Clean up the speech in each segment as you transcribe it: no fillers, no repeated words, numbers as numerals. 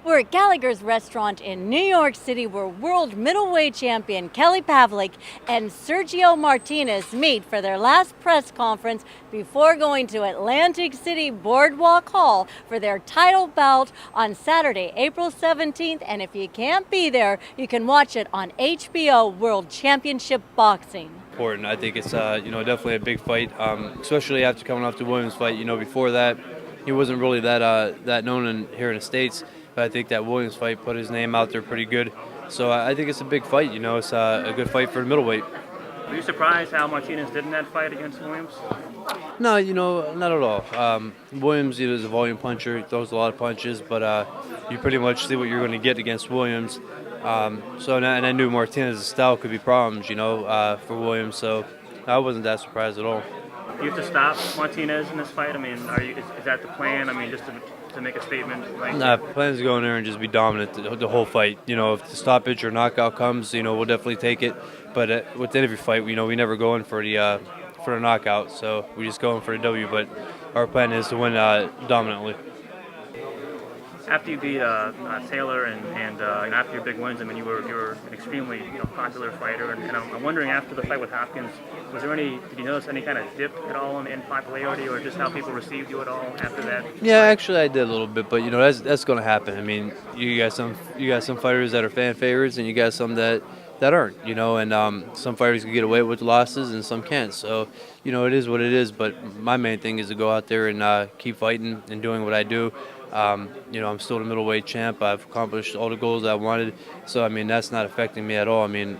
We're at Gallagher's Restaurant in New York City where world middleweight champion Kelly Pavlik and Sergio Martinez meet for their last press conference before going to Atlantic City Boardwalk Hall for their title bout on Saturday, April 17th. And if you can't be there, you can watch it on HBO World Championship Boxing. Important. I think it's definitely a big fight, especially after coming off the Williams fight. Before that, he wasn't really that known here in the States. But I think that Williams fight put his name out there pretty good. So I think it's a big fight. It's a good fight for the middleweight. Were you surprised how Martinez did in that fight against Williams? No, not at all. Williams is a volume puncher. He throws a lot of punches, but you pretty much see what you're going to get against Williams. And I knew Martinez's style could be problems, for Williams. So I wasn't that surprised at all. Do you have to stop Martinez in this fight? I mean, is that the plan? I mean, just to make a statement? Nah, plan is to go in there and just be dominant the whole fight. If the stoppage or knockout comes, we'll definitely take it. But with every fight, we never go in for the knockout. So we just go in for the W. But our plan is to win dominantly. After you beat Taylor and after your big wins, I mean, you were an extremely popular fighter. And I'm wondering, after the fight with Hopkins, did you notice any kind of dip at all in popularity, or just how people received you at all after that? Yeah, actually, I did a little bit, but that's going to happen. I mean, you got some fighters that are fan favorites, and you got some that aren't. And some fighters can get away with losses, and some can't. So it is what it is. But my main thing is to go out there and keep fighting and doing what I do. I'm still the middleweight champ. I've accomplished all the goals I wanted. So, I mean, that's not affecting me at all. I mean,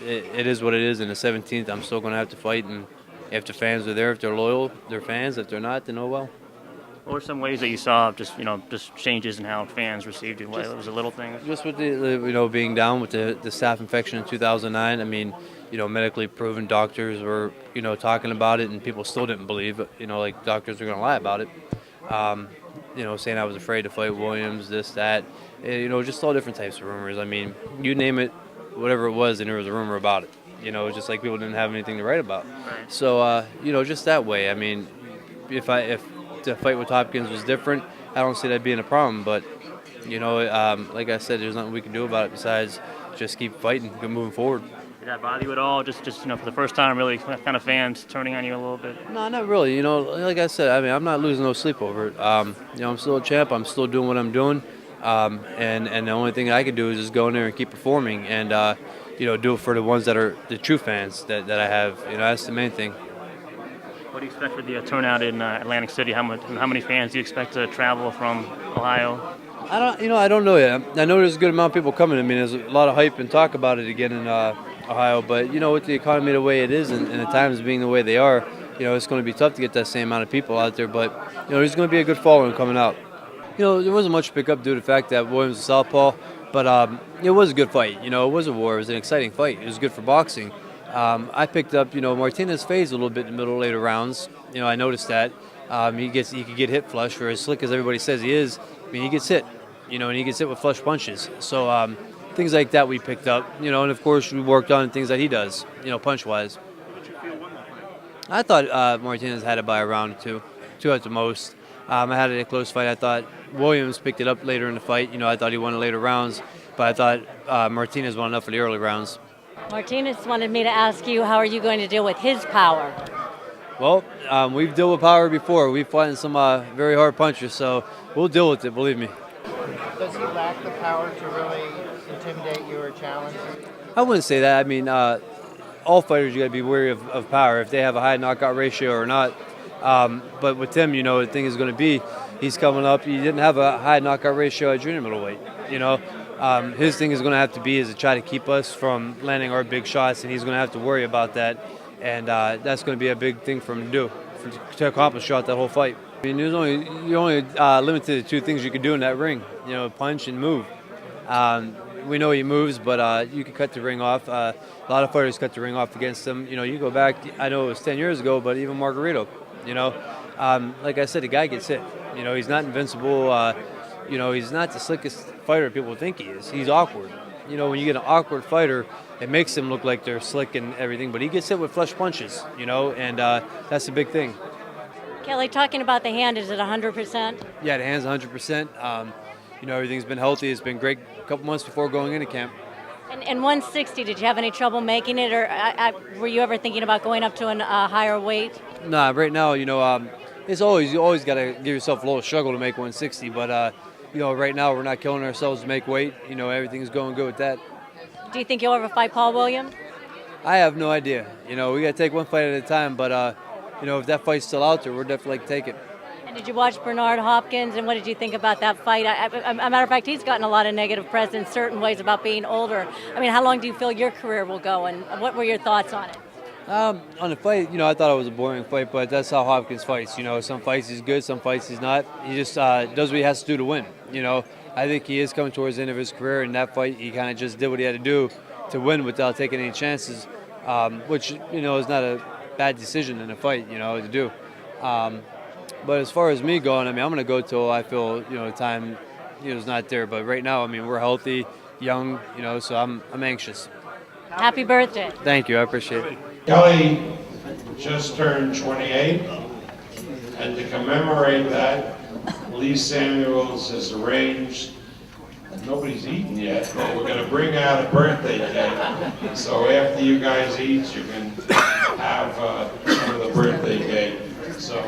it is what it is. In the 17th, I'm still going to have to fight. And if the fans are there, if they're loyal, they're fans. If they're not, then oh well. What were some ways that you saw just changes in how fans received you? It was a little thing. Just with the being down with the staph infection in 2009. I mean, medically proven doctors were talking about it, and people still didn't believe it. Like doctors are going to lie about it. Saying I was afraid to fight Williams, this, that, just all different types of rumors. I mean, you name it, whatever it was, and there was a rumor about it. Just like people didn't have anything to write about. Right. So, just that way. I mean, if the fight with Hopkins was different, I don't see that being a problem. But, like I said, there's nothing we can do about it besides just keep fighting, keep moving forward. Did that bother you at all? Just for the first time, really kind of fans turning on you a little bit? No, not really. Like I said, I mean, I'm not losing no sleep over it. I'm still a champ. I'm still doing what I'm doing. And the only thing I can do is just go in there and keep performing and, do it for the ones that are the true fans that I have. That's the main thing. What do you expect for the turnout in Atlantic City? How many fans do you expect to travel from Ohio? I don't know yet. I know there's a good amount of people coming. I mean, there's a lot of hype and talk about it again in Ohio. But, with the economy the way it is and the times being the way they are, it's going to be tough to get that same amount of people out there. But, there's going to be a good following coming out. There wasn't much to pick up due to the fact that Williams is southpaw. But it was a good fight. It was a war. It was an exciting fight. It was good for boxing. I picked up, Martinez phased a little bit in the middle later rounds. I noticed that. He could get hit flush, for as slick as everybody says he is. I mean, he gets hit, and he gets hit with flush punches. So things like that we picked up, and of course we worked on things that he does, punch-wise. How did you feel winning that fight? I thought Martinez had it by a round or two at the most. I had it a close fight. I thought Williams picked it up later in the fight. I thought he won the later rounds, but I thought Martinez won enough for the early rounds. Martinez wanted me to ask you, how are you going to deal with his power? Well, we've dealt with power before. We've fought in some very hard punches, so we'll deal with it, believe me. Does he lack the power to really intimidate you or challenge you? I wouldn't say that. I mean, all fighters, you got to be wary of power, if they have a high knockout ratio or not. But with him, the thing is going to be, he's coming up. He didn't have a high knockout ratio at junior middleweight. His thing is going to have to be is to try to keep us from landing our big shots, and he's going to have to worry about that. And that's going to be a big thing for him to do, to accomplish throughout that whole fight. I mean, you're only limited to two things you can do in that ring, punch and move. We know he moves, but you can cut the ring off. A lot of fighters cut the ring off against him. You go back, I know it was 10 years ago, but even Margarito, like I said, the guy gets hit. He's not invincible. He's not the slickest fighter people think he is. He's awkward. When you get an awkward fighter, it makes them look like they're slick and everything, but he gets hit with flush punches, and that's the big thing. Kelly, talking about the hand, is it 100%? Yeah, the hand's 100%. everything's been healthy. It's been great a couple months before going into camp. And 160, did you have any trouble making it, or were you ever thinking about going up to a higher weight? Nah, right now, it's you always got to give yourself a little struggle to make 160. But right now we're not killing ourselves to make weight. Everything's going good with that. Do you think you'll ever fight Paul Williams? I have no idea. We got to take one fight at a time. But if that fight's still out there, we're definitely like take it. And did you watch Bernard Hopkins, and what did you think about that fight? As a matter of fact, he's gotten a lot of negative press in certain ways about being older. I mean, how long do you feel your career will go, and what were your thoughts on it? On the fight, I thought it was a boring fight, but that's how Hopkins fights. Some fights he's good, some fights he's not. He just does what he has to do to win. I think he is coming towards the end of his career. In that fight, he kind of just did what he had to do to win without taking any chances, which, is not a bad decision in a fight, to do. But as far as me going, I'm going to go till I feel, the time, is not there. But right now, we're healthy, young, so I'm anxious. Happy birthday. Thank you. I appreciate it. Kelly just turned 28, and to commemorate that, Lee Samuels has arranged, nobody's eaten yet, but we're going to bring out a birthday cake. So after you guys eat, you can have some of the birthday cake. So